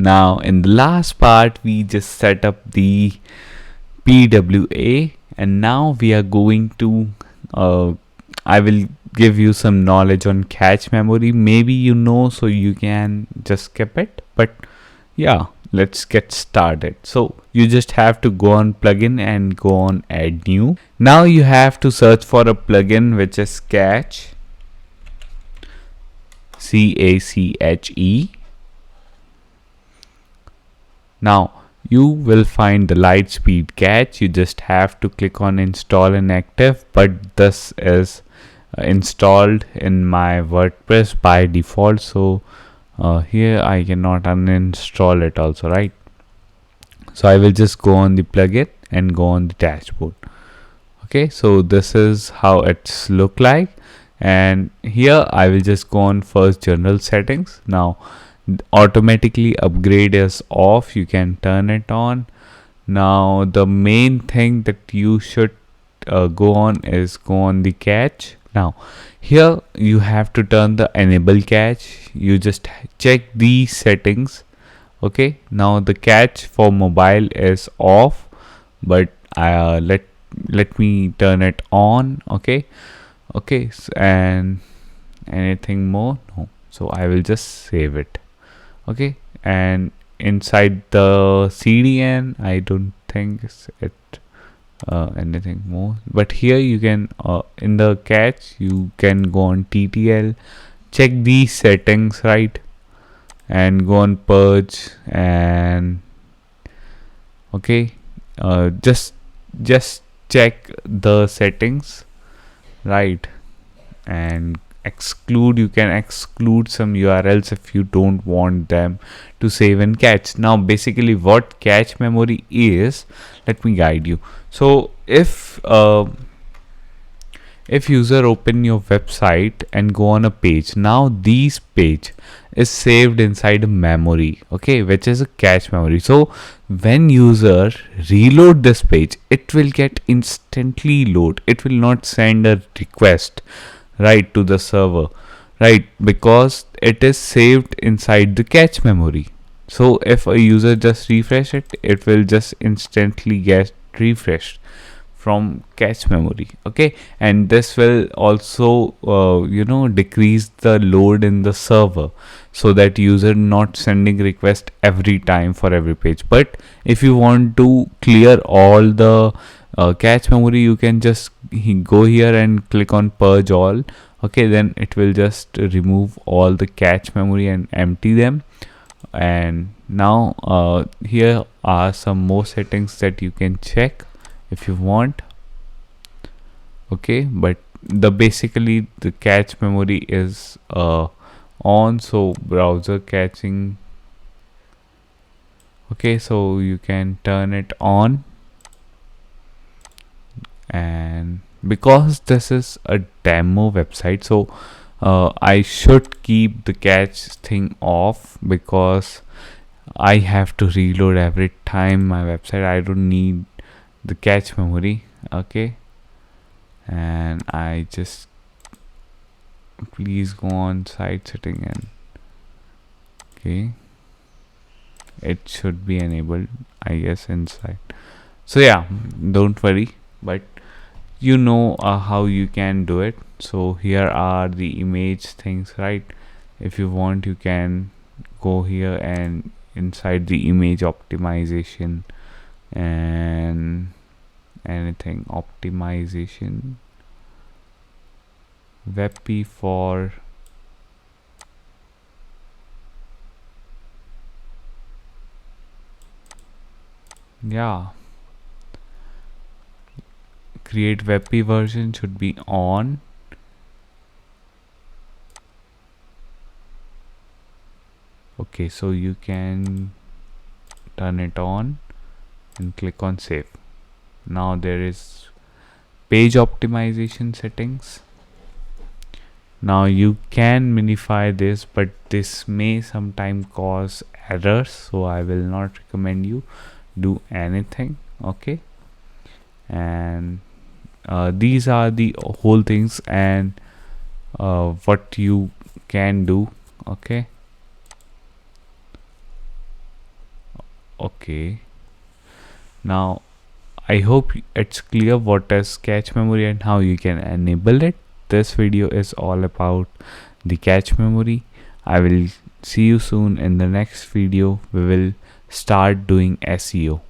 Now in the last part we just set up the PWA, and now we are going to I will give you some knowledge on cache memory. Maybe you know, so you can just skip it, but yeah, let's get started. So you just have to go on plugin and go on add new. Now you have to search for a plugin which is cache, CACHE. Now you will find the LiteSpeed Cache. You just have to click on install and active, but this is installed in my WordPress by default, so here I cannot uninstall it also, right? So I will just go on the plugin and go on the dashboard. Okay, so this is how it's look like, and here I will just go on first general settings. Now automatically upgrade is off, you can turn it on. Now the main thing that you should go on is go on the cache. Now here you have to turn the enable cache. You just check these settings. Okay, now the cache for mobile is off, but let me turn it on. Okay, and anything more? No. So I will just save it. Okay, and inside the CDN I don't think it anything more, but here you can in the cache you can go on TTL, check these settings, right, and go on purge, and okay, just check the settings, right, and exclude. You can exclude some URLs if you don't want them to save in cache. Now basically what cache memory is, let me guide you. So if user open your website and go on a page, now this page is saved inside a memory, okay, which is a cache memory. So when user reload this page, it will get instantly load. It will not send a request, right, to the server, right, because it is saved inside the cache memory. So if a user just refresh it, it will just instantly get refreshed from cache memory. Okay, and this will also decrease the load in the server, so that user not sending request every time for every page. But if you want to clear all the cache memory, you can just go here and click on purge all. Okay, then it will just remove all the cache memory and empty them. And now here are some more settings that you can check if you want. Okay, but basically the cache memory is on, so browser caching. Okay, so you can turn it on, and because this is a demo website, so I should keep the cache thing off, because I have to reload every time my website. I don't need the cache memory. Okay, and I just please go on site setting, and okay, it should be enabled, I guess, inside. So yeah, don't worry, but you know how you can do it. So here are the image things, right? If you want, you can go here and inside the image optimization and anything optimization, WebP for create WebP version should be on. Okay, so you can turn it on and click on save. Now there is page optimization settings. Now you can minify this, but this may sometime cause errors, so I will not recommend you do anything. Okay, and these are the whole things and what you can do. Okay, Okay, now I hope it's clear what is cache memory and how you can enable it. This video is all about the cache memory. I will see you soon in the next video. We will start doing SEO.